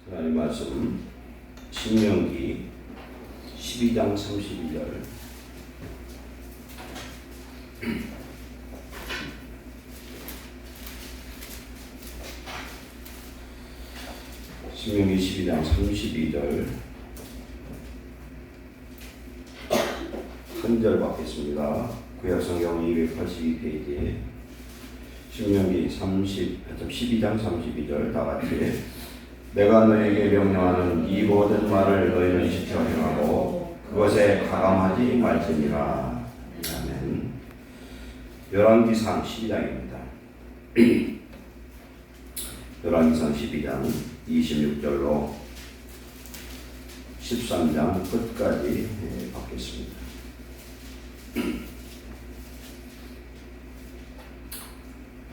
하나님 말씀 신명기 12장 32절. 신명기 12장 32절 한 절 받겠습니다. 구약성경 282페이지에 신명기 12장 32절 다같이 내가 너에게 명령하는 이 모든 말을 너희는 지켜 행하고 그것에 가감하지 말지니라. 아멘. 열왕기상 12장입니다. 열왕기상 12장 26절로 13장 끝까지 받겠습니다.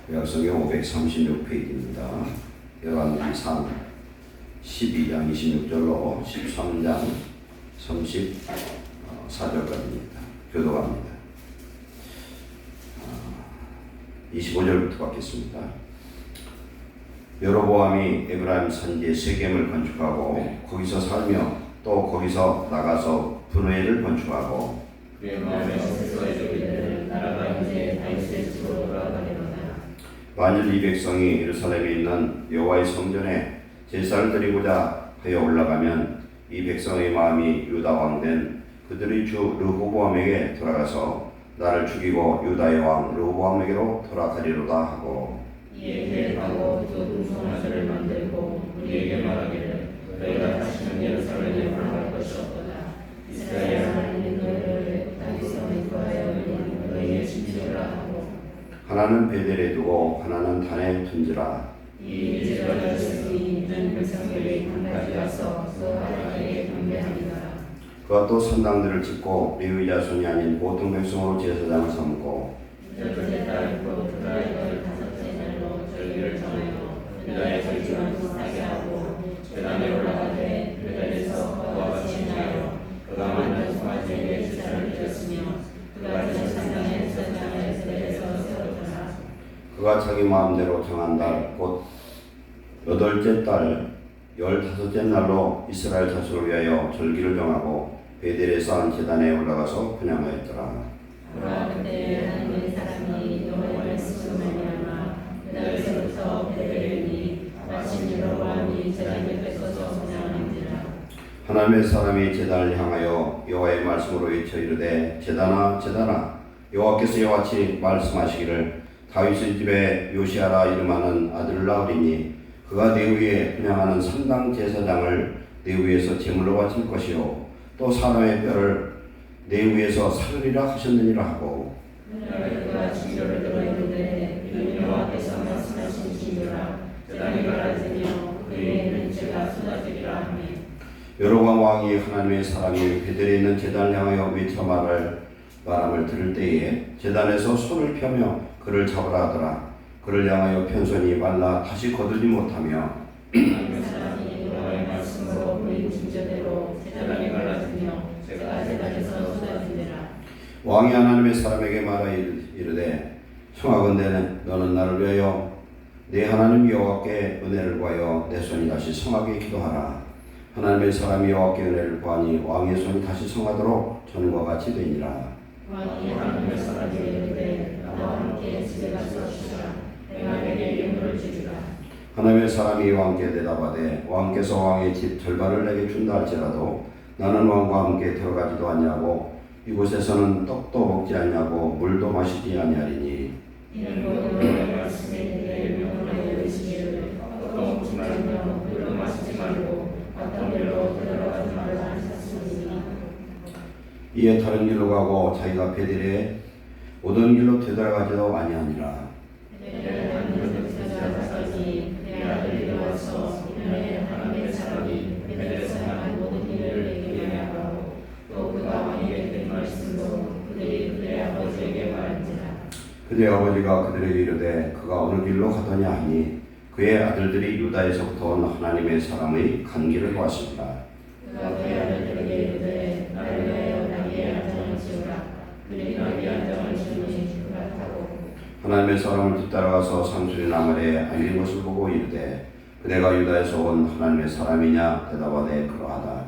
구약성경 536페이지입니다. 열왕기상 12장 26절로 13장 34절까지입니다. 교도합니다. 25절부터 받겠습니다. 여로보암이 에브라임 산지에 세겜을 건축하고 거기서 살며 또 거기서 나가서 분회를 건축하고 그의 마음에 스스로 이르기를 나라가 이제 다윗의 집으로 돌아가리로다. 만일 이 백성이 예루살렘에 있는 여호와의 성전에 제사를 드리고자 하여 올라가면 이 백성의 마음이 유다 왕된 그들의 주 르호보암에게 돌아가서 나를 죽이고 유다의 왕 르호보암에게로 돌아가리로다 하고 이에 계획하고 두 궁성화들을 만들고 우리에게 말하기를 너희가 다시는 예루살렘에 올라갈 것이 없도다. 이스라엘 하나님 너희를 다윗성에 구하여 너희의 진실이라 하고 하나는 베델에 두고 하나는 단에 둔지라. 이 이제가 되었으니 이는 백성들이 한 가지 와서 그 하나님에게 경배합니다. 그가 또 산당들을 짓고 레위 자손이 아닌 보통 백성으로 제사장을 삼고 첫째 달 곧 그달의 5째 날로 절기를 정하여 유다의 절기만 하게 하고 제단에 올라가되 베델에서 그와 같이 행하여 그가 만든 송아지에게 제사를 드렸으며 그가 전 산당의 제사장을 베델에서 세웠더라. 그가 자기 마음대로 정한 달 곧 8째 달 15째 날로 이스라엘 자손을 위하여 절기를 정하고 베델에서 한 제단에 올라가서 분향하였더라. 그러나 그때 하나님의 사람이 여호와의 말씀으로 말미암아 그날에서부터 베델에 이르니 마침 여로보암이 제단 옆에 서서 분향하는지라. 하나님의 사람이 제단을 향하여 여호와의 말씀으로 외쳐 이르되 제단아 제단아 여호와께서 이와 같이 말씀하시기를 다윗의 집에 요시아라 이름하는 아들을 낳으리니 그가 내 위에 분향하는 산당 제사장을 내 위에서 제물로 바칠 것이요 또 사람의 뼈를 내 위에서 살으리라 하셨느니라 하고 그날에 그가 징조를 들어 이르되 이는 여호와께서 말씀하신 징조라. 제단이 갈라지며 그 위에는 죄가 쏟아지리라 하며 여로보암 왕이 하나님의 사람이 베델에 있는 제단을 향하여 외쳐 말함을 들을 때에 제단에서 손을 펴며 그를 잡으라 하더라. 그를 향하여 편손이 말라 다시 거두지 못하며 하나님의 사람이 여호와의 말씀으로 보인 징조대로 제단이 갈라지며 죄가 제단에서 쏟아지니라. 왕이 하나님의 사람에게 말하 이르되 청하건대 너는 나를 위하여 내 하나님 여호와께 은혜를 구하여 내 손이 다시 성하게 기도하라. 하나님의 사람이 여호와께 은혜를 구하니 왕의 손이 다시 성하도록 전과 같이 되니라. 왕이 하나님의 사람에게 이르되 나와 함께 집에 가서 쉬라. 내가 내게 예물을 주리라. 하나님의 사람이 왕께 대답하되 왕께서 왕의 집 절반을 내게 준다 할지라도 나는 왕과 함께 들어가지도 않냐고 이곳에서는 떡도 먹지 않냐고 물도 마시지 아니하리니 이는 곧 여호와의 말씀에 내 명령하여 이르시기를 떡도 먹지 말며 물도 마시지 말고 어떤 길로 들어가지 말라 하셨으니 이에 다른 길로 가고 자기가 베델에 오던 길로 되돌아가지도 아니하니라. 베델에 한 제사장이 내 아들이 와서 이날에 하나님의 사람이 베델에서 행한 모든 일을 내게 이야기하고 또 그가 왕에게 된 말씀으로 그들이 그들의 아버지에게 말한지라. 그들의 아버지가 그들에게 이르되 그가 어느 길로 가더냐 하니 그의 아들들이 유다에서부터 온 하나님의 사람의 간 길을 보았습니다. 그가 그의 아들들에게 이르되 나를 위하여 나귀의 안장을 지으라. 그들이 나귀의 안장을 지으니 그가 타고 하나님의 사람을 뒤따라가서 상수리 나무에 앉은 것을 보고 이르되 그대가 유다에서 온 하나님의 사람이냐? 대답하되 그러하다.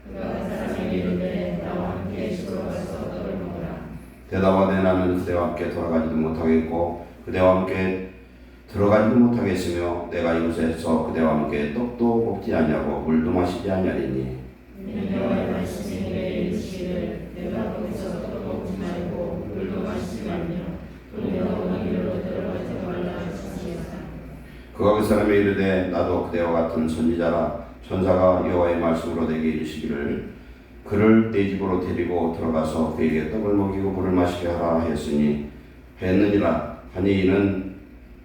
그가 사람에게 이르되 나와 함께 집으로 가서 떡을 먹으라. 대답하되 나는 그대와 함께 돌아가지도 못하겠고 그대와 함께 들어가지도 못하겠으며 내가 이곳에서 그대와 함께 떡도 먹지 아니하고 물도 마시지 아니하리니. 여호와의 말씀이 내게 이르시기를 내가 거기서 떡을 먹지 말고 물도 마시지 말며 또 내가 오는 길로 들어가지 말라 하시니라. 그가 그 사람에 이르되 나도 그대와 같은 선지자라. 천사가 여호와의 말씀으로 내게 이르시기를 그를 내 집으로 데리고 들어가서 그에게 떡을 먹이고 물을 마시게 하라 했느니라. 하니 이는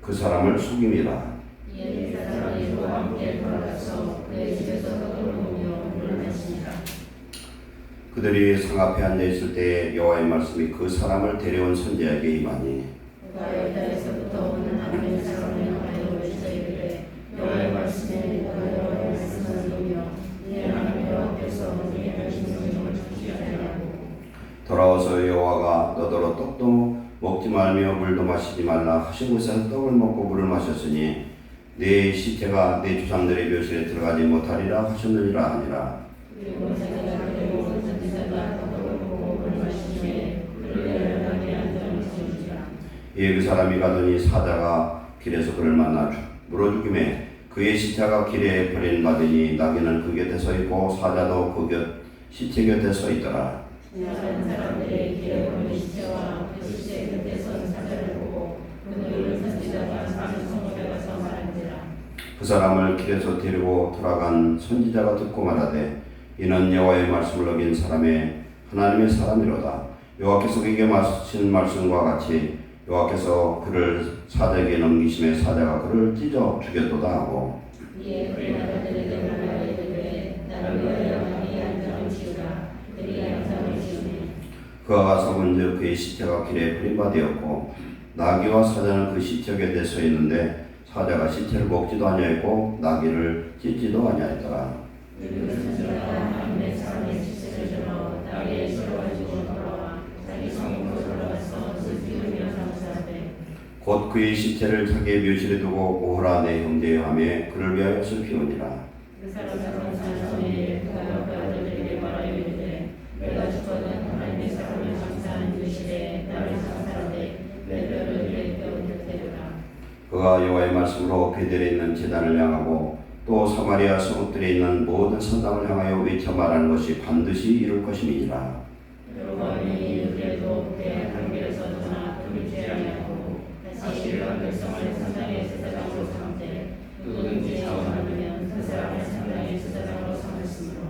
그 사람을 속임이라. 이에 사람이 그와 함께 돌아가서 그의 집에서 떡을 먹으며 물을 마시니라. 그들이 상 앞에 앉아 있을 때에 여호와의 말씀이 그 사람을 데려온 선지자에게 임하니 그가 유다에서부터 오는 하나님의 사람을 향하여 외쳐 이르되 여호와의 말씀에 너희의 말씀을 이루며 네 하나님 여호와께서 너희에게 주신 성령을 주지 아니하고 돌아와서 여호와가 너더러 떡도 먹지 말며 물도 마시지 말라 하신 곳에서 떡을 먹고 물을 마셨으니 내 시체가 내 조상들의 묘실에 들어가지 못하리라 하셨느니라 하니라. 그리고 자기가 그대로 온 선지자가 떡을 먹고 물을 마신 후에 그를 열방에 앉아있으니라. 이에 그 사람이 가더니 사자가 길에서 그를 만나 물어 죽임에 그의 시체가 길에 버림받으니 나귀는 그 곁에 서 있고 사자도 그 시체 곁에 서 있더라. 다른 사람들이 길에 보는 시체와 그 시체 곁에 선 사자를 보고 그들을 선지자가 사는 성읍에 가서 말한지라. 그 사람을 길에서 데리고 돌아간 선지자가 듣고 말하되 이는 여호와의 말씀을 어긴 사람의 하나님의 사람이로다. 여호와께서 그에게 하신 말씀과 같이 여호와께서 그를 사자에게 넘기심에 사자가 그를 찢어 죽였도다 하고 이에 그의 아들에게 말하여 이르되 나를 위하여 나의 안장을 지으라. 그들이 안장을 지으니 그가 가서 먼저 그의 시체가 길에 버림받았고 나귀와 사자는 그 시체 곁에 서 있는데 사자가 시체를 먹지도 아니하였고 나귀를 찢지도 아니하였더라. 그리고 선지자가 하나님의 사람의 시체를 들어 나귀에 실어가지고 돌아와 자기 성읍으로 돌아가서 슬피우며 감사하되 곧 그의 시체를 자기의 묘실에 두고 오호라 내 형제여 하며 그를 위하여 슬피우니라. 그 사람은 전에 그가 그 아들들에게 말하여 이르되 내가 죽거든 하나님의 사람을 감사한 그 시대에 나를 감사하되 내 뼈를 내 뼈 곁에라. 그가 여호와의 말씀으로 베델에 있는 제단을 향하고 또 사마리아 성읍들에 있는 모든 성당을 향하여 외쳐 말하는 것이 반드시 이룰 것임이니라. 여호와의 이르기에도 그의 한 길에서 떠나 돌이키지 아니하고 다시 일반 백성을 산당의 제사장으로 삼되 누구든지 자원하면 그 사람을 산당의 제사장으로 삼았으므로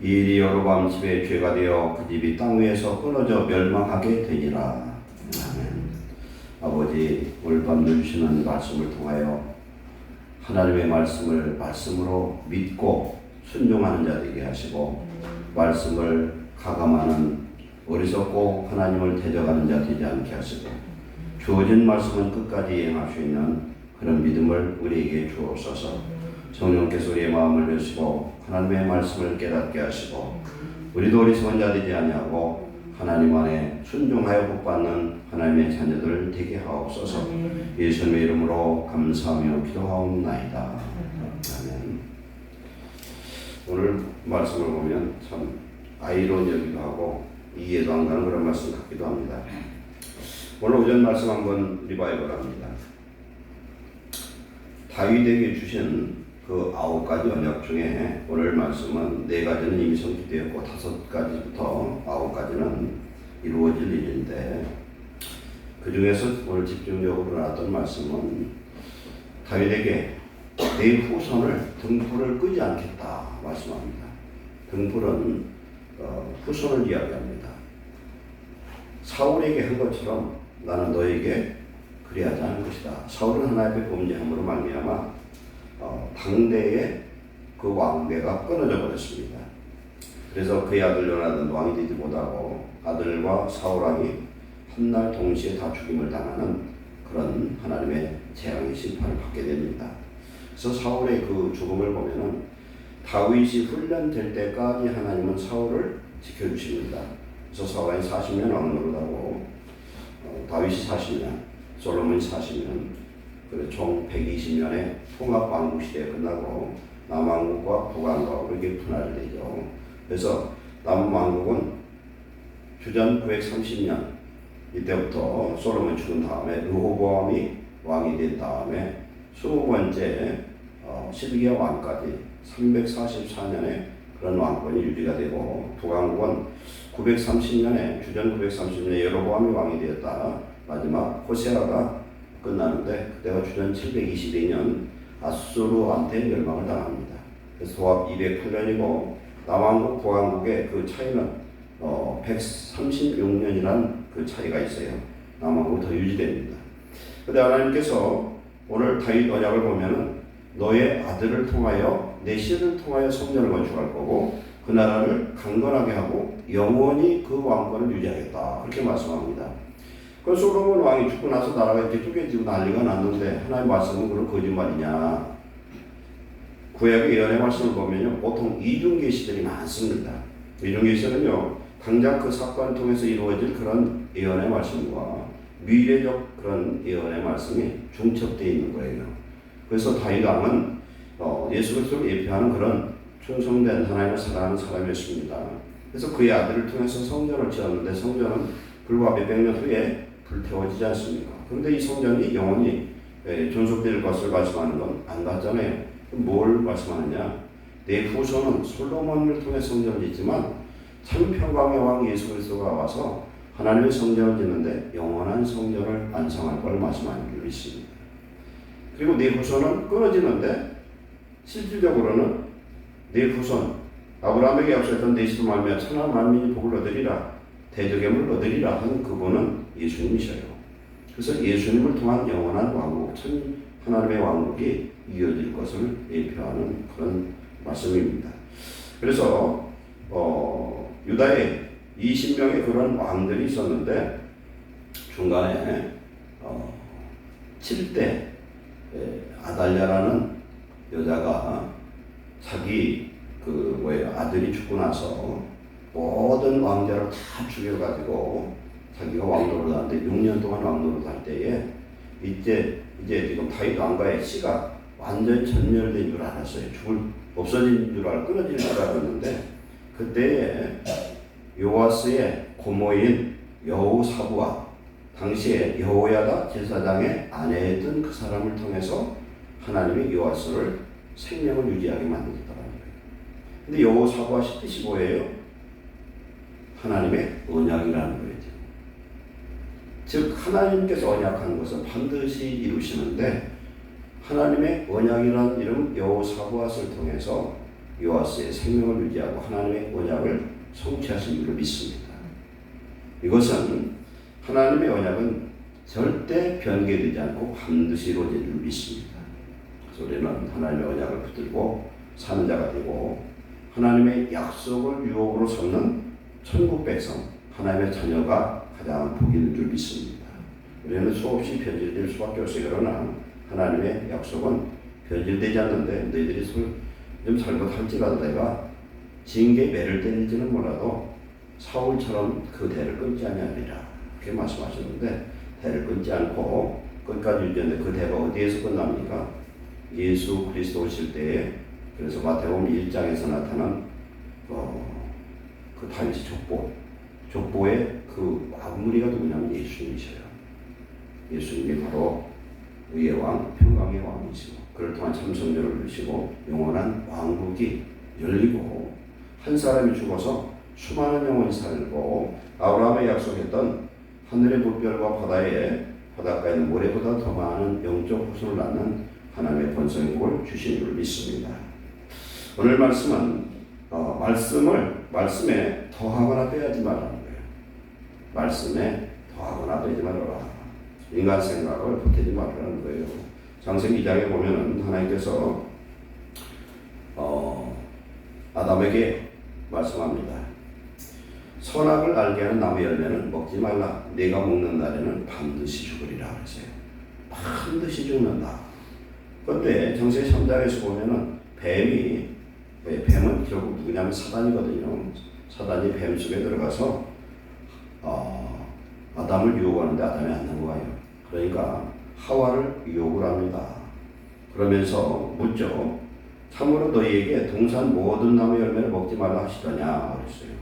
이 일이 여로보암 집의 죄가 되어 그 집이 땅 위에서 끊어져 멸망하게 되니라. 아멘. 아버지 오늘 밤 주시는 말씀을 통하여 하나님의 말씀을 말씀으로 믿고 순종하는 자 되게 하시고 말씀을 가감하는 어리석고 하나님을 대적하는 자 되지 않게 하시고 주어진 말씀은 끝까지 이행할 수 있는 그런 믿음을 우리에게 주옵소서. 성령께서 우리의 마음을 여시고 하나님의 말씀을 깨닫게 하시고 우리도 어리석은 자 되지 아니하고 하나님 안에 순종하여 복받는 하나님의 자녀들 되게 하옵소서. 예수님의 이름으로 감사하며 기도하옵나이다. 아멘. 오늘 말씀을 보면 참 아이러니하기도 하고 이해도 안 가는 그런 말씀 같기도 합니다. 오늘 오전 말씀 한번 리바이벌 합니다. 다윗에게 주신 그 9가지 언약 중에 오늘 말씀은 4가지는 이미 성취되었고 5가지부터 9가지는 이루어질 일인데 그 중에서 오늘 집중적으로 나왔던 말씀은 다윗에게 내 후손을 등불을 끄지 않겠다 말씀합니다. 등불은 후손을 이야기합니다. 사울에게 한 것처럼 나는 너에게 그리하지 않을 것이다. 사울은 하나님의 범죄함으로 말미암아 당대의 그 왕대가 끊어져 버렸습니다. 그래서 그의 아들 요나단 왕이 되지 못하고 아들과 사울 왕이 한날 동시에 다 죽임을 당하는 그런 하나님의 재앙의 심판을 받게 됩니다. 그래서 사울의 그 죽음을 보면은 다윗이 훈련될 때까지 하나님은 사울을 지켜주십니다. 그래서 사울이 40년 왕노릇하고 다윗이 40년, 솔로몬이 40년, 그래서 총 120년의 통합왕국 시대가 끝나고 남왕국과 북왕국으로 이렇게 분할이 되죠. 그래서 남왕국은 주전 930년 이때부터 솔로몬이 죽은 다음에 르호보암이 왕이 된 다음에 20번째 시드기야 왕까지 344년에 그런 왕권이 유지가 되고 북왕국은 930년에 주전 930년에 여로보암이 왕이 되었다. 마지막 호세아가 끝나는데 그때가 주전 722년 아수르한테 멸망을 당합니다. 그래서 도합 208년이고 남왕국 북왕국의 그 차이는 136년이라는 그 차이가 있어요. 남왕국은 더 유지됩니다. 그런데 하나님께서 오늘 다윗 언약을 보면은 너의 아들을 통하여 내 씨를 통하여 성전을 건축할 거고 그 나라를 강건하게 하고 영원히 그 왕권을 유지하겠다. 그렇게 말씀합니다. 그 솔로몬 왕이 죽고 나서 나라가 이렇게 쪼개지고 난리가 났는데 하나님 말씀은 그런 거짓말이냐? 구약의 예언의 말씀을 보면요, 보통 이중 계시들이 많습니다. 이중 계시는요, 당장 그 사건을 통해서 이루어질 그런 예언의 말씀과 미래적 그런 예언의 말씀이 중첩되어 있는 거예요. 그래서 다윗 왕은 예수 그리스도를 예표하는 그런 충성된 하나님을 사랑하는 사람이었습니다. 그래서 그의 아들을 통해서 성전을 지었는데 성전은 불과 몇백 년 후에 불태워지지 않습니까? 그런데 이 성전이 영원히 존속될 것을 말씀하는 건 안 같잖아요. 뭘 말씀하느냐? 내 후손은 솔로몬을 통해 성전을 짓지만 참 평강의 왕 예수 그리스도가 와서 하나님의 성전을 짓는데 영원한 성전을 완성할 걸 말씀하는 게 있습니다. 그리고 내 후손은 끊어지는데 실질적으로는 내 후손 아브라함에게 약속했던 내 씨로 말미암아 천하 만민이 복을 얻으리라 대적임을 얻으리라 한 그분은 예수님이셔요. 그래서 예수님을 통한 영원한 왕국 하나님의 왕국이 이어질 것을 예표하는 그런 말씀입니다. 그래서 유다에 20명의 그런 왕들이 있었는데 중간에 7대 아달랴라는 여자가 자기 아들이 죽고 나서 모든 왕자를 다 죽여가지고 자기가 왕노릇을 하는데 6년 동안 왕노릇을 할 때에 이제 지금 다윗 왕가의 씨가 완전 전멸된 줄 알았어요. 없어진 줄 알고 끊어진 줄 알았는데 그때에 요아스의 고모인 여호사부와 당시에 여호야다 제사장의 아내였던 그 사람을 통해서 하나님이 요아스를 생명을 유지하게 만들었다는 거예요. 근데 여호사부와 뜻이 뭐예요? 하나님의 언약이라는 거예요. 즉 하나님께서 언약한 것은 반드시 이루시는데 하나님의 언약이라는 이름 여호사부앗을 통해서 요아스의 생명을 유지하고 하나님의 언약을 성취하신 줄을 믿습니다. 이것은 하나님의 언약은 절대 변개되지 않고 반드시 이루어질 줄 믿습니다. 그래서 우리는 하나님의 언약을 붙들고 사는 자가 되고 하나님의 약속을 유업으로 삼는 천국 백성, 하나님의 자녀가 가장 복이 있는 줄 믿습니다. 우리는 수없이 변질될 수밖에 없어요. 그러나 하나님의 약속은 변질되지 않는데 너희들이 좀 잘못할지라도 내가 징계의 매를 때릴지는 몰라도 사울처럼 그 대를 끊지 아니하리라 그렇게 말씀하셨는데 대를 끊지 않고 끝까지 유지했는데 그 대가 어디에서 끝납니까? 예수 그리스도 오실 때에 그래서 마태복음 1장에서 나타난 그 다윗의 족보의 그 마무리가 누구냐면 예수님이셔요. 예수님이 바로 의의 왕, 평강의 왕이시고 그를 통한 참성전을 이루시고 영원한 왕국이 열리고 한 사람이 죽어서 수많은 영혼이 살고 아브라함에 약속했던 하늘의 물결과 바닷가에 있는 모래보다 더 많은 영적 후손을 낳는 하나님의 번성국을 주신 줄 믿습니다. 오늘 말씀은 말씀에 더하거나 빼야지 말라는 거예요. 말씀에 더하거나 빼지 말아라. 인간 생각을 보태지 말라는 거예요. 창세기 2장에 보면은 하나님께서 아담에게 말씀합니다. 선악을 알게 하는 나무 열매는 먹지 말라. 네가 먹는 날에는 반드시 죽으리라 그랬어요. 반드시 죽는다. 그런데 창세기 3장에서 보면은 뱀은 결국 누구냐면 사단이거든요. 사단이 뱀 속에 들어가서 아담을 유혹하는데 아담이 안 넘어가요. 그러니까 하와를 욕을 합니다. 그러면서 묻죠. 참으로 너희에게 동산 모든 나무 열매를 먹지 말라 하시더냐 그랬어요.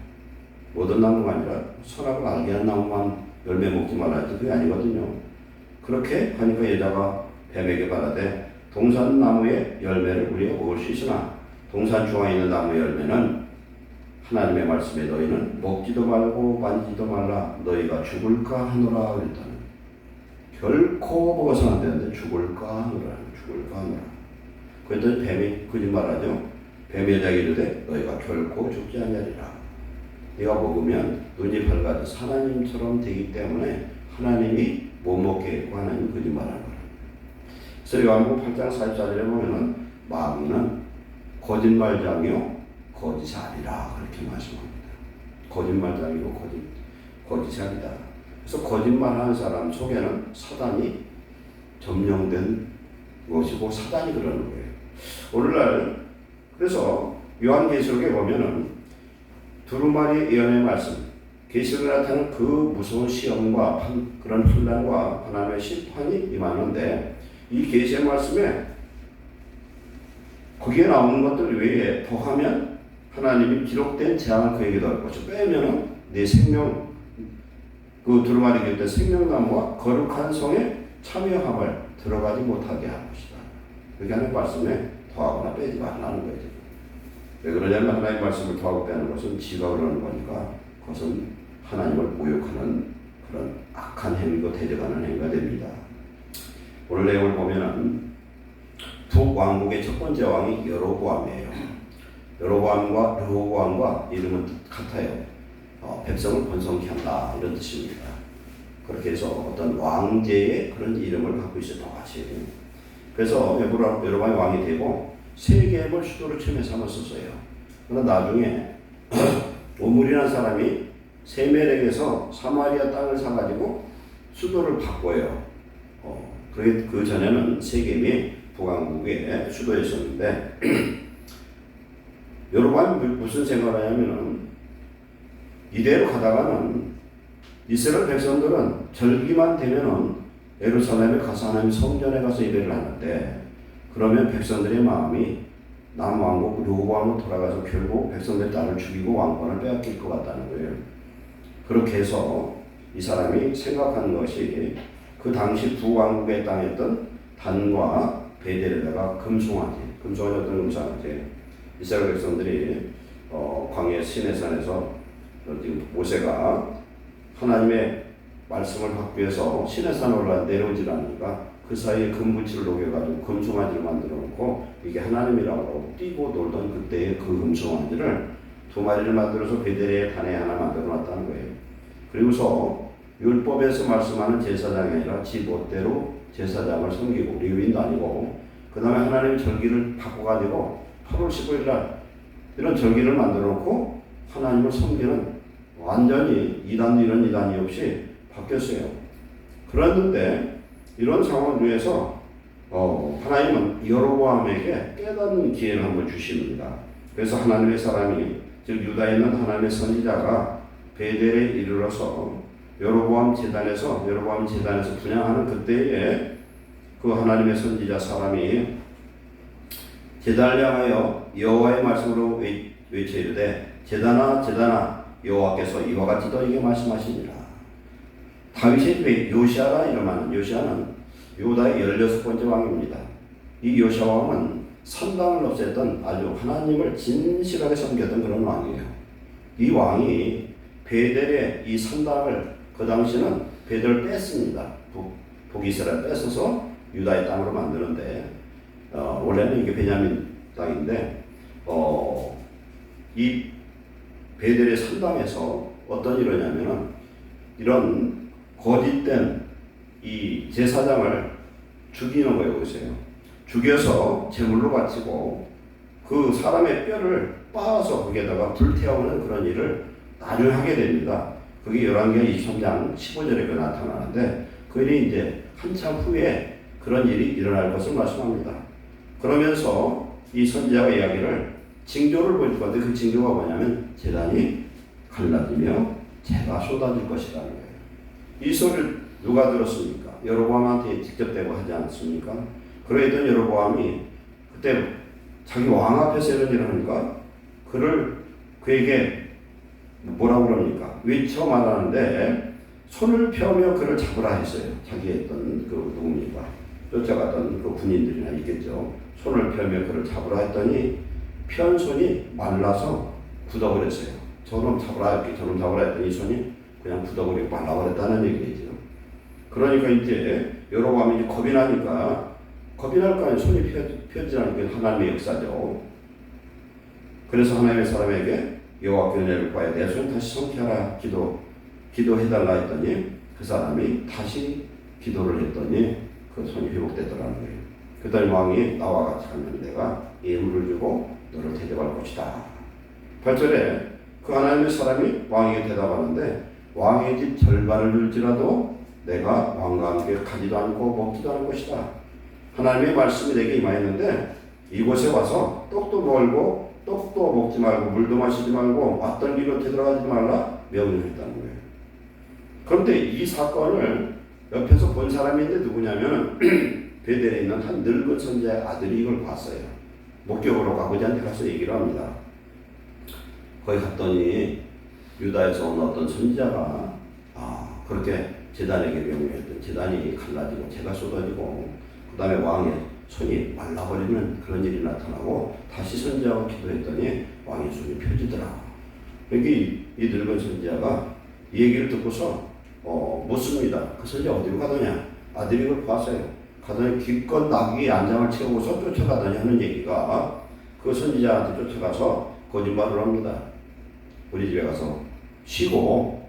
모든 나무가 아니라 선악을 알게 하는 나무만 열매 먹지 말라 했지 그게 아니거든요. 그렇게 하니까 여자가 뱀에게 말하되 동산 나무의 열매를 우리가 먹을 수 있으나 동산 중앙에 있는 나무 열매는 하나님의 말씀에 너희는 먹지도 말고 만지도 말라 너희가 죽을까 하노라 그랬다는. 결코 먹어서는 안 되는데 죽을까 하노라. 그랬더니 뱀이 거짓말하죠. 뱀이 여자에게 이르되 너희가 결코 죽지 아니하리라. 네가 먹으면 눈이 밝아져 하나님처럼 되기 때문에 하나님이 못 먹게 했고 하나님이 거짓말하는 거예요. 그래서 요한복음 8장 44절에 보면은 마귀는 거짓말장이요 거짓이 아니라 그렇게 말씀합니다. 거짓말장이고 거짓이 아니다. 그래서 거짓말하는 사람 속에는 사단이 점령된 것이고 사단이 그러는 거예요. 오늘날 그래서 요한계시록에 보면은 두루마리 예언의 말씀, 계시록에 나타나는 그 무서운 시험과 그런 혼란과 하나님의 심판이 임하는데 이 계시의 말씀에 거기에 나오는 것들 외에 더하면 하나님이 기록된 재앙을 그에게 넣을 것이고 빼면은 내 생명 그 두루마리 곁에 생명나무와 거룩한 성에 참여함을 들어가지 못하게 할 것이다. 그렇게 하는 말씀에 더하거나 빼지 말라는 거예요. 왜 그러냐면 하나님의 말씀을 더하고 빼는 것은 지가 그러는 거니까 그것은 하나님을 모욕하는 그런 악한 행위고 대적하는 행위가 됩니다. 오늘 내용을 보면은 북왕국의 첫 번째 왕이 여로보암이에요. 여로보암과 르호보암과 이름은 같아요. 백성을 번성케 한다 이런 뜻입니다. 그렇게 해서 어떤 왕제의 그런 이름을 갖고 있어요. 똑같이. 그래서 여로보암이 왕이 되고 세겜을 수도로 처음에 삼았었어요. 그러나 나중에 오므리라는 사람이 세멜에게서 사마리아 땅을 사가지고 수도를 바꿔요. 그 전에는 세겜이 북왕국의 수도였었는데 여로보암이 무슨 생각을 하냐면은 이대로 가다가는 이스라엘 백성들은 절기만 되면은 예루살렘에 가서 하나님 성전에 가서 예배를 하는데 그러면 백성들의 마음이 남왕국 르호보암으로 돌아가서 결국 백성들의 딸을 죽이고 왕권을 빼앗길 것 같다는 거예요. 그렇게 해서 이 사람이 생각하는 것이 그 당시 북왕국의 땅이었던 단과 베델에다가 금송아지 어떤 금송아지 이스라엘 백성들이 광야 시내산에서 지금 모세가 하나님의 말씀을 받기 위해서 시내산에 올라 내려오질 않으니까 그 사이에 금붙이를 녹여가지고 금송아지를 만들어 놓고 이게 하나님이라고 뛰고 놀던 그때의 그 금송아지를 2마리를 만들어서 베델의 단에 하나 만들어 놨다는 거예요. 그리고서 율법에서 말씀하는 제사장이 아니라 지 멋대로 제사장을 섬기고 레위인도 아니고 그 다음에 하나님의 절기를 바꿔가지고 8월 15일 날 이런 절기를 만들어 놓고 하나님을 섬기는 완전히 이런 이단이 없이 바뀌었어요. 그랬는데 이런 상황 중에서 하나님은 여로보암에게 깨닫는 기회를 한번 주십니다. 그래서 하나님의 사람이 즉 유다에 있는 하나님의 선지자가 베델에 이르러서 여로보암 제단에서 분향하는 그때에 그 하나님의 선지자 사람이 제단을 향하여 여호와의 말씀으로 외쳐 이르되 제단아 여호와께서 이와 같이 너에게 말씀하시니라. 다윗의 집에 요시아라 이름하는 요시아는 유다의 16번째 왕입니다. 이 요시아 왕은 산당을 없앴던 아주 하나님을 진실하게 섬겼던 그런 왕이에요. 이 왕이 베델의 이 산당을 그 당시는 베델을 뺐습니다. 북이스라엘 뺏어서 유다의 땅으로 만드는데 원래는 이게 베냐민 땅인데 이 베델의 산당에서 어떤 일이냐면은 이런 거짓된 이 제사장을 죽이는 거예요. 보세요. 죽여서 제물로 바치고 그 사람의 뼈를 빻아서 거기에다가 불태우는 그런 일을 나중에 하게 됩니다. 그게 열왕기하 23장 15절에 나타나는데 그 일이 이제 한참 후에 그런 일이 일어날 것을 말씀합니다. 그러면서 이 선지자가 이야기를 징조를 보여줄 건데 그 징조가 뭐냐면 제단이 갈라지며 재가 쏟아질 것이라는 거예요. 이 소리를 누가 들었습니까? 여로보암한테 직접 대고 하지 않습니까? 그러했던 여로보암이 그때 자기 왕 앞에서 이런 일을 하니까 그에게 뭐라고 그럽니까? 외쳐 말하는데 손을 펴며 그를 잡으라 했어요. 자기 했던 그 누굽니까? 쫓아갔던 그 군인들이나 있겠죠. 손을 펴며 그를 잡으라 했더니 편 손이 말라서 굳어버렸어요. 저놈 잡으라 했더니 손이 그냥 굳어버리고 말라버렸다는 얘기죠. 그러니까 이제 여로보암이 이제 겁이 나니까 겁이 날 거 아니에요. 손이 펴지라는 게 하나님의 역사죠. 그래서 하나님의 사람에게 여호와께 은혜를 구하여 내 손 다시 성케하라 기도해달라 했더니 그 사람이 다시 기도를 했더니 그 손이 회복되더라는 거예요. 그랬더니 왕이 나와 같이 가면 내가 예물을 주고 너를 대접할 것이다. 8절에 그 하나님의 사람이 왕에게 대답하는데 왕의 집 절반을 줄지라도 내가 왕과 함께 가지도 않고 먹지도 않을 것이다. 하나님의 말씀이 내게 임하였는데 이곳에 와서 떡도 먹지 말고 물도 마시지 말고 왔던 길로 되돌아가지 말라 명령했다는 거예요. 그런데 이 사건을 옆에서 본 사람이 있는데 누구냐면 베델에 있는 한 늙은 선지자의 아들이 이걸 봤어요. 목격으로 아버지한테 가서 얘기를 합니다. 거기 갔더니 유다에서 온 어떤 선지자가 그렇게 제단에게 명령했던 제단이 갈라지고 재가 쏟아지고 그 다음에 왕의 손이 말라버리는 그런 일이 나타나고 다시 선지자가 기도했더니 왕의 손이 펴지더라. 여기 이 늙은 선지자가 이 얘기를 듣고서 묻습니다. 그 선지자 어디로 가더냐? 아들이 그걸 봤어요. 가더니 기껏 나귀 안장을 채우고서 쫓아가더니 하는 얘기가 그 선지자한테 쫓아가서 거짓말을 합니다. 우리 집에 가서 쉬고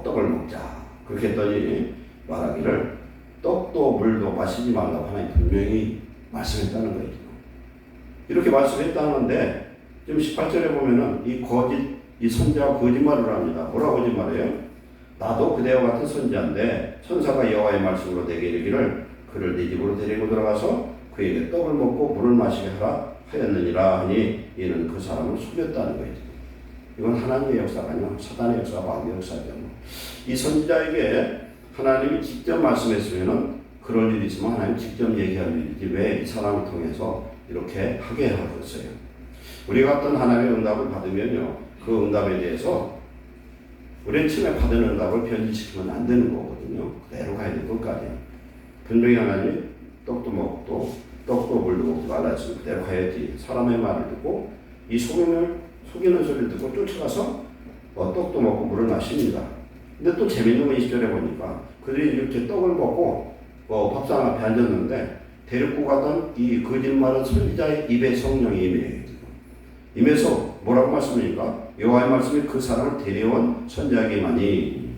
떡을 먹자. 그렇게 했더니 말하기를 떡도 물도 마시지 말라고 하나님 분명히 말씀했다는 거예요. 이렇게 말씀했다는데 지금 18절에 보면은 이 선지자가 거짓말을 합니다. 뭐라고 거짓말해요? 나도 그대와 같은 선지자인데 천사가 여호와의 말씀으로 내게 이르기를 그를 네 집으로 데리고 들어가서 그에게 떡을 먹고 물을 마시게 하라 하였느니라 하니 이는 그 사람을 속였다는 거예요. 이건 하나님의 역사가 아니라 사단의 역사가 마귀의 역사죠. 이 선지자에게 하나님이 직접 말씀했으면은 그럴 일이 있으면 하나님 직접 얘기할 일이지 왜 이 사람을 통해서 이렇게 하게 하셨어요. 우리가 어떤 하나님의 응답을 받으면요, 그 응답에 대해서 우리는 처음에 받은 응답을 변질시키면 안 되는 거거든요. 그대로 가야 될 것까지요. 분명히 하나님이 떡도 물도 먹지 말라 했으면 그대로 가야지. 사람의 말을 듣고 이 속이는 소리를 듣고 쫓아가서 떡도 먹고 물을 마십니다. 근데 또 재밌는 건 20절에 보니까 그들이 이렇게 떡을 먹고 밥상 앞에 앉았는데 데리고 가던 이 거짓말은 선지자의 입에 성령이 임해서 뭐라고 말씀합니까? 여호와의 말씀이 그 사람을 데려온 선지자에게만이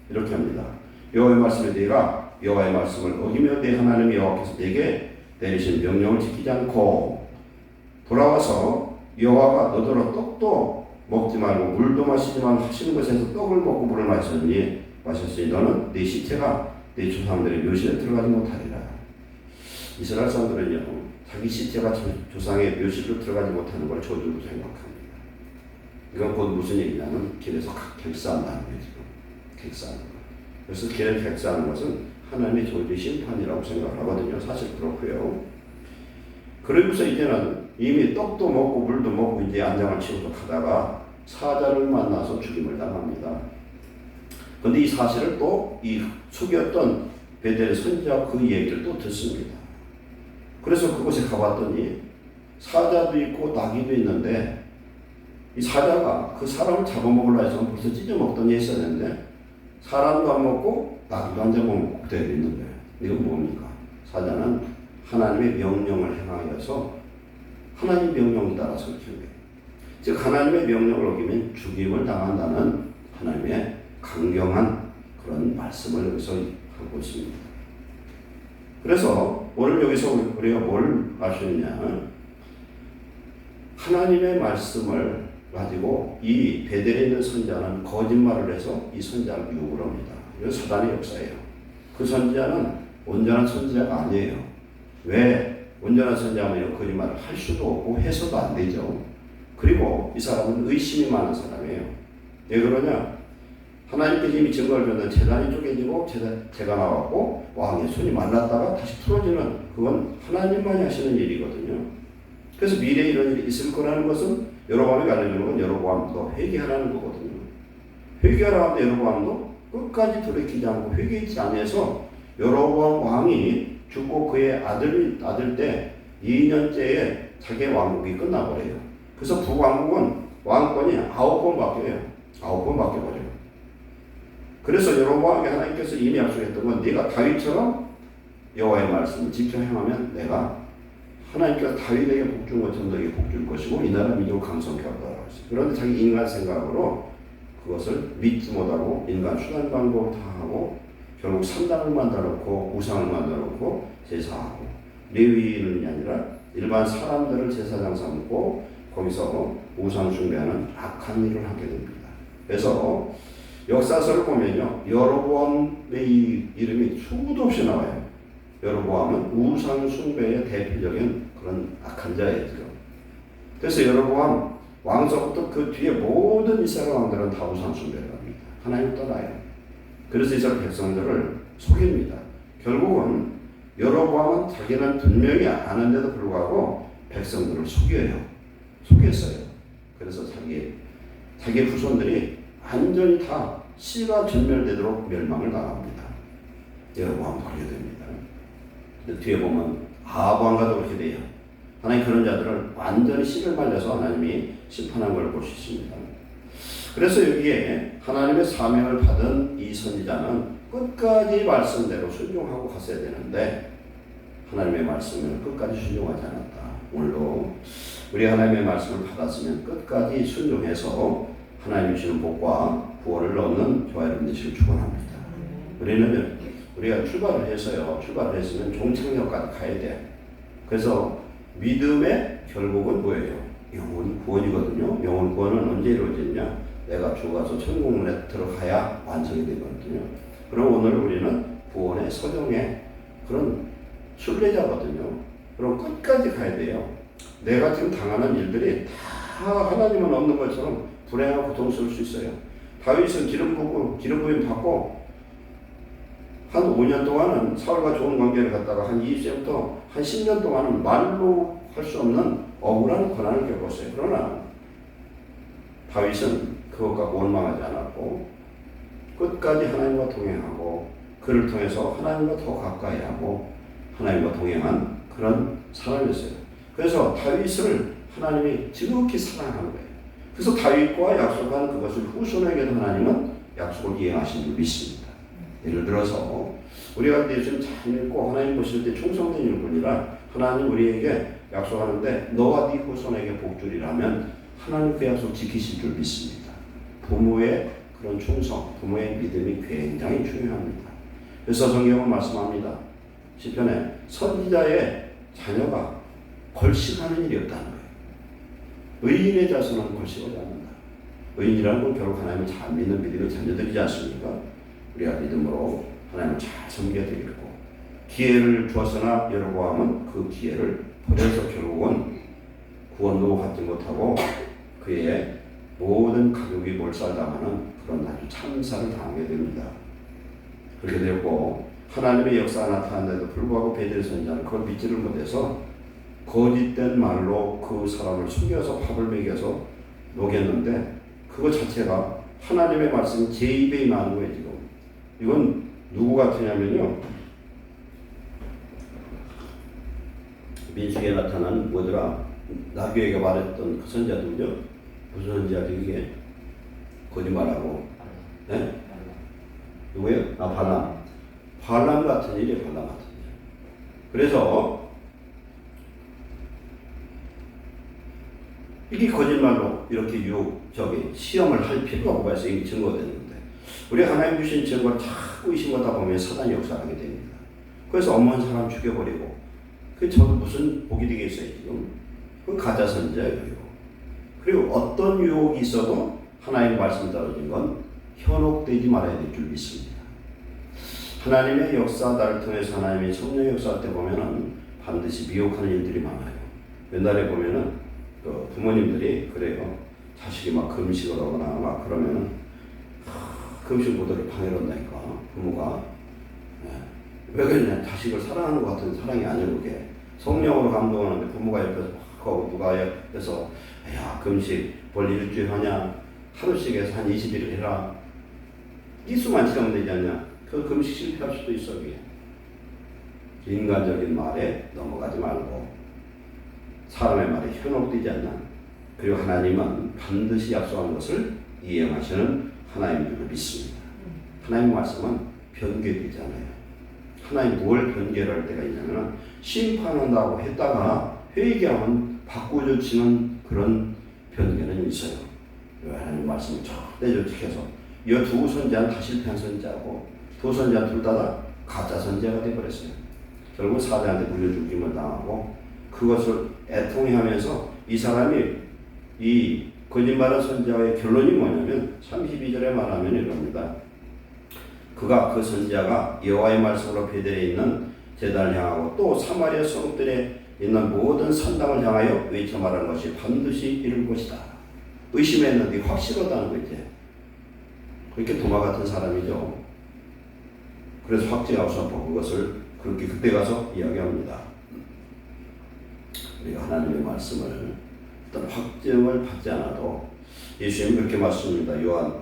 이렇게 합니다. 여호와의 말씀에 내가 여호와의 말씀을 어기며 내 하나님 여호와께서 내게 내리신 명령을 지키지 않고 돌아와서 여호와가 너더러 떡도 먹지 말고 물도 마시지 말고 하시는 곳에서 떡을 먹고 물을 마셨으니 너는 네 시체가 네 조상들의 묘실에 들어가지 못하리라. 이스라엘 사람들은요, 자기 시체가 조상의 묘실로 들어가지 못하는 걸 저주로 생각합니다. 이건 곧 무슨 얘기냐면 길에서 객사한다는 거죠. 객사하는 거. 그래서 길을 객사하는 것은 하나님의 저주의 심판이라고 생각을 하거든요. 사실 그렇고요. 그러면서 이제는 이미 떡도 먹고 물도 먹고 이제 안장을 치고서 가다가 사자를 만나서 죽임을 당합니다. 그런데 이 사실을 또 이 속였던 베델 선지자가 그 얘기를 또 듣습니다. 그래서 그곳에 가봤더니 사자도 있고 나귀도 있는데 이 사자가 그 사람을 잡아먹으려 해서 벌써 찢어먹더니 했었는데 사람도 안 먹고 나귀도 안 잡아먹고 그대로 있는 거예요. 이건 뭡니까? 사자는 하나님의 명령을 행하여서 하나님 명령에 따라서 그렇게 해요. 즉 하나님의 명령을 어기면 죽임을 당한다는 하나님의 강경한 그런 말씀을 여기서 하고 있습니다. 그래서 오늘 여기서 우리가 뭘 아시느냐, 하나님의 말씀을 가지고 이 베델에 있는 선지자는 거짓말을 해서 이 선지자를 유혹을 합니다. 이건 사단의 역사예요. 그 선지자는 온전한 선지자가 아니에요. 왜? 온전한 선지자면 이런 거짓말을 할 수도 없고 해서도 안 되죠. 그리고 이 사람은 의심이 많은 사람이에요. 왜 그러냐? 하나님께서 이미 증거를 줬는데 제단이 쪼개지고 재가 나왔고 왕의 손이 말랐다가 다시 풀어지는 그건 하나님만이 하시는 일이거든요. 그래서 미래에 이런 일이 있을 거라는 것은 여로보암이 가르치는 건 여로보암도 회개하라는 거거든요. 회개하라 하는데 여로보암도 끝까지 돌이키지 않고 회개하지 않아서 여로보암 왕이 죽고 그의 아들 때 2년째에 자기의 왕국이 끝나버려요. 그래서 북왕국은 왕권이 9번 바뀌어요. 9번 바뀌어버려요. 그래서 여로보암에게 하나님께서 이미 약속했던 건 네가 다윗처럼 여호와의 말씀을 지켜 행하면 내가 하나님께서 다윗에게 복준 것처럼 너에게 복줄 것이고 이 나라 민족 강성케 할 거라고 했어요. 그런데 자기 인간 생각으로 그것을 믿지 못하고 인간 수단 방법을 다 하고 결국 산당을 만들어놓고 우상을 만들어놓고 제사하고 레위인이 아니라 일반 사람들을 제사장 삼고 거기서 우상 숭배하는 악한 일을 하게 됩니다. 그래서 역사서를 보면요, 여로보암의 이름이 수도 없이 나와요. 여로보암은 우상 숭배의 대표적인 그런 악한 자였죠. 그래서 여로보암 왕서부터 그 뒤에 모든 이스라엘 왕들은 다 우상 숭배를 합니다. 하나님 떠나요. 그래서 이스라엘 백성들을 속입니다. 결국은 여로보암은 자기는 분명히 아는데도 불구하고 백성들을 속였어요. 그래서 자기의 후손들이 완전히 다 씨가 전멸되도록 멸망을 당합니다. 여로보암 그렇게 됩니다. 근데 뒤에 보면 아합왕과도 그렇게 돼요. 하나님 그런 자들을 완전히 씨를 말려서 하나님이 심판한 걸 볼 수 있습니다. 그래서 여기에 하나님의 사명을 받은 이 선지자는 끝까지 말씀대로 순종하고 갔어야 되는데 하나님의 말씀을 끝까지 순종하지 않았다. 오늘도 우리 하나님의 말씀을 받았으면 끝까지 순종해서 하나님이 주시는 복과 구원을 얻는 저와 여러분 되시길 축원합니다. 우리가 출발을 했으면 종착역까지 가야 돼. 그래서 믿음의 결국은 뭐예요? 영혼 구원이거든요. 영혼 구원은 언제 이루어지냐? 내가 죽어서 천국문에 들어가야 완성이 되거든요. 그럼 오늘 우리는 구원의 서정의 그런 순례자거든요. 그럼 끝까지 가야 돼요. 내가 지금 당하는 일들이 다 하나님은 없는 것처럼 불행하고 고통스러울 수 있어요. 다윗은 기름 부임 받고 한 5년 동안은 사울과 좋은 관계를 갖다가 한 20세부터 한 10년 동안은 말로 할 수 없는 억울한 고난을 겪었어요. 그러나 다윗은 그것 갖고 원망하지 않았고 끝까지 하나님과 동행하고 그를 통해서 하나님과 더 가까이 하고 하나님과 동행한 그런 사람이었어요. 그래서 다윗을 하나님이 지극히 사랑하는 거예요. 그래서 다윗과 약속한 그것을 후손에게도 하나님은 약속을 이행하신 줄 믿습니다. 예를 들어서 우리가 예수님 잘 믿고 하나님 보실 때 충성된 일뿐이라 하나님 우리에게 약속하는데 너와 네 후손에게 복주리라면 하나님 그 약속 지키실 줄 믿습니다. 부모의 그런 충성, 부모의 믿음이 굉장히 중요합니다. 그래서 성경은 말씀합니다. 시편에 선지자의 자녀가 걸식하는 일이 없다는 거예요. 의인의 자손은 걸식하지 않는다. 의인이라는 건 결국 하나님을 잘 믿는 믿음의 자녀들이지 않습니까? 우리가 믿음으로 하나님을 잘 섬겨야 되겠고 기회를 주었으나 여로보암은 그 기회를 버려서 결국은 구원도 갖지 못하고 그의 모든 가족이 몰살당하는 그런 아주 참사를 당하게 됩니다. 그렇게 되었고 하나님의 역사가 나타났는데도 불구하고 베델 선지자는 그걸 믿지를 못해서 거짓된 말로 그 사람을 속여서 밥을 먹여서 녹였는데 그거 자체가 하나님의 말씀이 제 입에 임하는 거예요. 지금 이건 누구 같으냐면요, 민수기에 나타난 뭐더라 나귀에게 말했던 그 선지자들요. 무슨 선지자들 이게 거짓말하고 네? 누구예요? 발람 같은 일이 발람 같은 일. 그래서 이게 거짓말로 이렇게 시험을 할 필요가 뭐가 있어요? 이게 증거됐는데 우리 하나님 주신 증거를 자꾸 의심하다 보면 사단이 역사하게 됩니다. 그래서 엄한 사람 죽여버리고 그게 저도 무슨 복이 되겠어요 지금? 그 가짜 선지자예요. 그리고 어떤 유혹이 있어도 하나님의 말씀 떨어진 건 현혹되지 말아야 될 줄 믿습니다. 하나님의 역사 나를 통해서 하나님의 성령 역사할 때 보면은 반드시 미혹하는 일들이 많아요. 옛날에 보면은 그 부모님들이 그래요. 자식이 막 금식을 하거나 막 그러면은 금식 모델을 방해한다니까 부모가. 왜 그러냐? 자식을 사랑하는 것 같은 사랑이 아니고 그게 성령으로 감동하는데 부모가 옆에서 막 하고 누가 옆에서 야 금식 뭘 일주일 하냐 하루씩 해서 한 20일 해라 이수만 지나면 되지 않냐? 그 금식 실패할 수도 있어. 그게 인간적인 말에 넘어가지 말고 사람의 말에 현혹되지 않나. 그리고 하나님은 반드시 약속한 것을 이행하시는 하나님인 줄 믿습니다. 하나님 말씀은 변개되지 않아요. 하나님 뭘 변개할 때가 있냐면 심판한다고 했다가 회개하면 바꾸어지는 그런 변개는 있어요. 하나님 말씀을 절대 지켜서 이 두 선지자는 다 실패한 선지자고 두 선지자 둘 다 가짜 선지자가 되어버렸어요. 결국 사자한테 물려 죽임을 당하고 그것을 애통해하면서 이 사람이 이 거짓말한 선지자의 결론이 뭐냐면 32절에 말하면 이럽니다. 그가 그 선지자가 여호와의 말씀으로 베델에 있는 제단을 향하고 또 사마리아 성읍들에 있는 모든 산당을 향하여 외쳐 말한 것이 반드시 이룰 것이다. 의심했는데 확실하다는 거 이제. 그렇게 도마 같은 사람이죠. 그래서 확증하고서 그것을 그렇게 그때 가서 이야기합니다. 우리가 하나님의 말씀을 어떤 확증을 받지 않아도 예수님이 그렇게 말씀합니다. 요한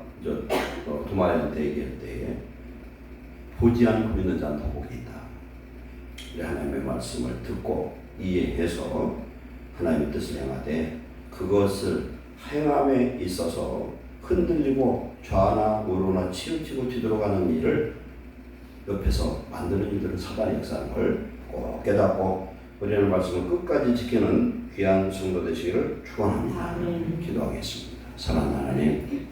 도마에한테 얘기할 때에 보지 않고 믿는 자는 더 복이 있다. 우리 하나님의 말씀을 듣고 이해해서 하나님의 뜻을 행하되 그것을 행함에 있어서 흔들리고 좌나 우로나 치우치고 뒤돌아가는 일을 옆에서 만드는 일들은 사단의 역사인 걸 꼭 깨닫고 우리의 말씀을 끝까지 지키는 귀한 성도 되시기를 축원합니다. 기도하겠습니다. 사랑하는 하나님,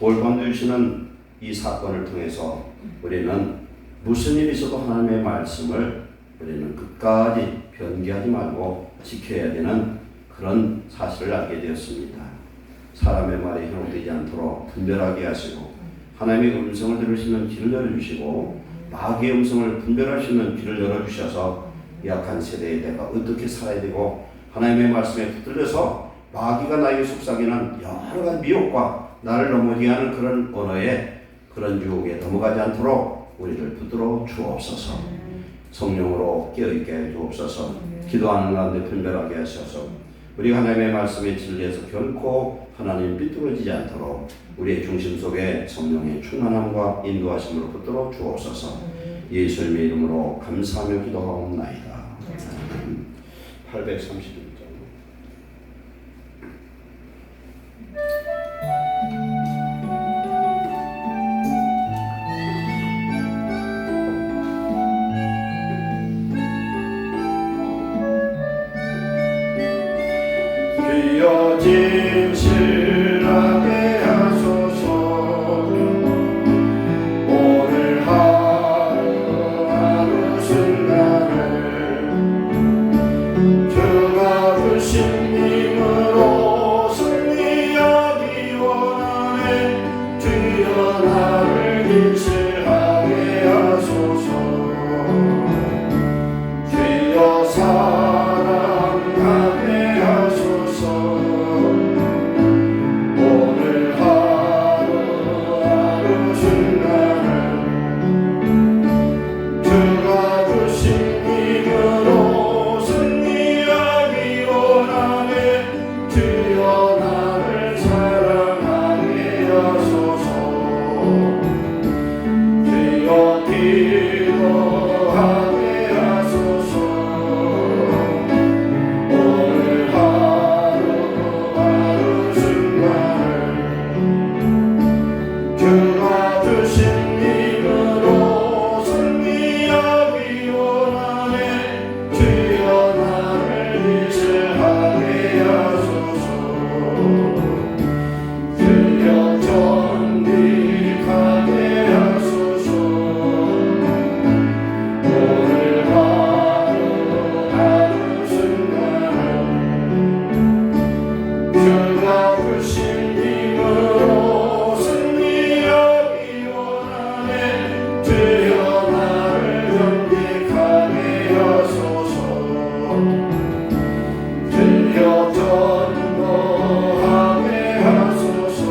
올 밤 주시는 이 사건을 통해서 우리는 무슨 일이 있어도 하나님의 말씀을 우리는 끝까지 변개하지 말고 지켜야 되는 그런 사실을 알게 되었습니다. 사람의 말에 현혹되지 않도록 분별하게 하시고 하나님의 음성을 들을 수 있는 길을 열어주시고 마귀의 음성을 분별할 수 있는 길을 열어주셔서 약한 세대에 내가 어떻게 살아야 되고 하나님의 말씀에 붙들려서 마귀가 나에게 속삭이는 여러 가지 미혹과 나를 넘어지게 하는 그런 언어에 그런 유혹에 넘어가지 않도록 우리를 붙들어 주옵소서. 성령으로 깨어있게 해 주옵소서. 기도하는 가운데 분별하게 하셔서 우리가 하나님의 말씀에 진리에서 결코 하나님 삐뚤어지지 않도록 우리의 중심 속에 성령의 충만함과 인도하심으로 붙들어 주옵소서. 예수님의 이름으로 감사하며 기도하옵나이다. 831장. 주여 진실하게 하소서. 오늘 하루하루 순간을 주가 주신 힘으로 승리하기 원하네. 주여 나를 진실하게 하소서. 주여 사랑하게 하소서. 오늘 하루하루 순간을 주가 주신 힘으로 승리하기 원하네. 주여 나를 사랑하게 하소서. 주여 기도하게 하소서. 오늘 하루하루 순간을 주가 주신 힘으로 승리하기 원하네. 주여 나를 이제하게 하소서. 주여 정직하게 하소서. 오늘 하루하루 순간을 주가 주신 힘으로 승리하기 원하네. 주여 나를 정직하게 하소서. 주여 전도하게 하소서.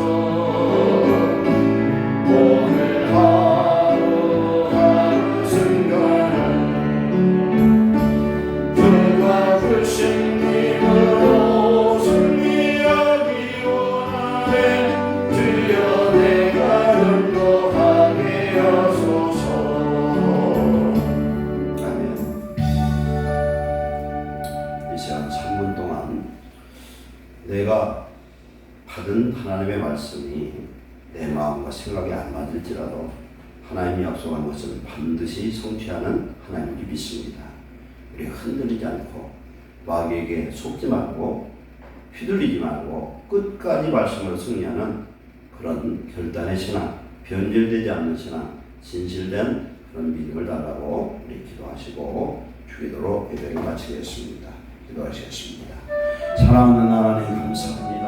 내가 받은 하나님의 말씀이 내 마음과 생각이 안 맞을지라도 하나님이 약속한 것은 반드시 성취하는 하나님을 믿습니다. 우리가 흔들리지 않고 마귀에게 속지 말고 휘둘리지 말고 끝까지 말씀으로 승리하는 그런 결단의 신앙, 변절되지 않는 신앙, 진실된 그런 믿음을 달라고 우리 기도하시고 주기도로 예배를 마치겠습니다. 기도하시겠습니다. 사랑하는 하나님 감사합니다.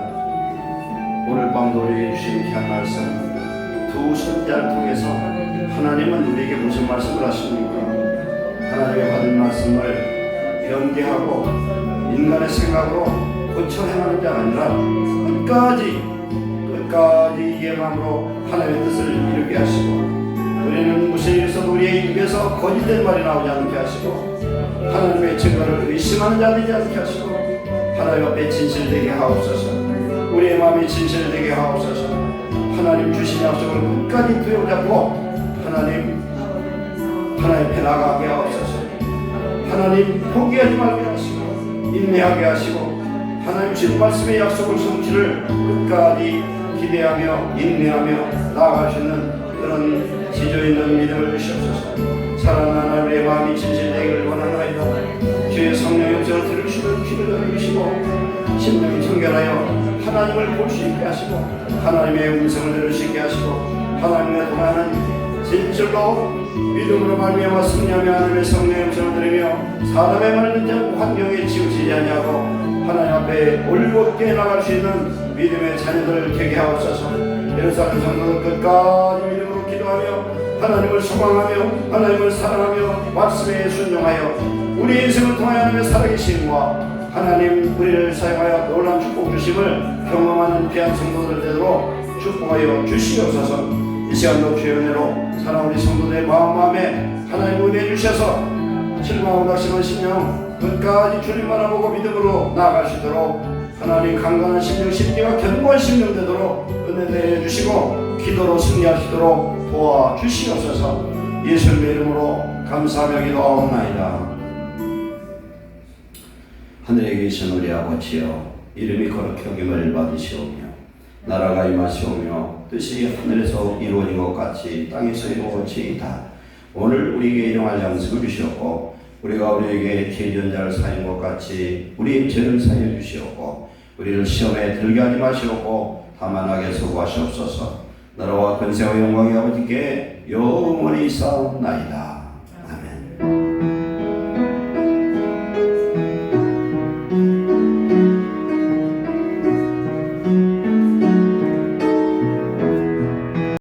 오늘 밤도 우리에게 주신 귀한 말씀 두 선지자를 통해서 하나님은 우리에게 무슨 말씀을 하십니까? 하나님의 받은 말씀을 변개하고 인간의 생각으로 고쳐 행하는 자가 아니라 끝까지 이해함으로 하나님의 뜻을 이루게 하시고 우리는 무슨 일에서도 우리의 입에서 거짓된 말이 나오지 않게 하시고 하나님의 증거를 의심하는 자 되지 않게 하시고 하나님 앞에 진실되게 하옵소서. 우리의 마음이 진실되게 하옵소서. 하나님 주신 약속을 끝까지 부여잡고 하나님 앞에 나가게 하옵소서. 하나님 포기하지 말게 하시고 인내하게 하시고 하나님 주신 말씀의 약속을 성취를 끝까지 기대하며 인내하며 나아갈 수 있는 그런 지조 있는 믿음을 주시옵소서. 사랑하는 하나님의 마음이 진실되기를 원하나이다. 주의 성령의 음성을 들으시는 귀를 열으시고 심령이 청결하여 하나님을 볼 수 있게 하시고 하나님의 음성을 들을 수 있게 하시고 하나님의 동안은 진실로 믿음으로 말미암아 승리하며 하나님의 성령의 음성을 들으며 사람의 말을 듣지 않고 환경에 치우치지 아니하고 하나님 앞에 올곧게 나갈 수 있는 믿음의 자녀들을 되게 하옵소서. 예루살렘 성도들 끝까지 믿음으로 기도하며 하나님을 소망하며 하나님을 사랑하며 말씀에 순종하여 우리 인생을 통하여 하나님의 살아계심과 하나님 우리를 사용하여 놀라운 축복 주심을 경험하는 귀한 성도들 되도록 축복하여 주시옵소서. 이 시간도 주의 은혜로 사랑 우리 성도들의 마음에 하나님 은혜 주셔서 실망하고 낙심한 심령 끝까지 주님 바라보고 믿음으로 나아갈 수 있도록 하나님 강건한 심령 심기가 견고한 심령 되도록 은혜 내주시고 기도로 승리할 수 있도록 도와주시옵소서. 예수님의 이름으로 감사하며 기도하옵나이다. 하늘에 계신 우리 아버지여, 이름이 거룩히 여김을 받으시오며 나라가 임하시오며 뜻이 하늘에서 이루어진 것 같이 땅에서 이루어지이다. 오늘 우리에게 일용할 양식을 주시옵고 우리가 우리에게 죄지은 자를 사인 것 같이 우리의 죄를 사여 주시옵고 우리를 시험에 들게 하지 마시옵고 다만 악에서 구하시옵소서. 나라와 권세와 영광이 아버지께 영원히 있사옵나이다.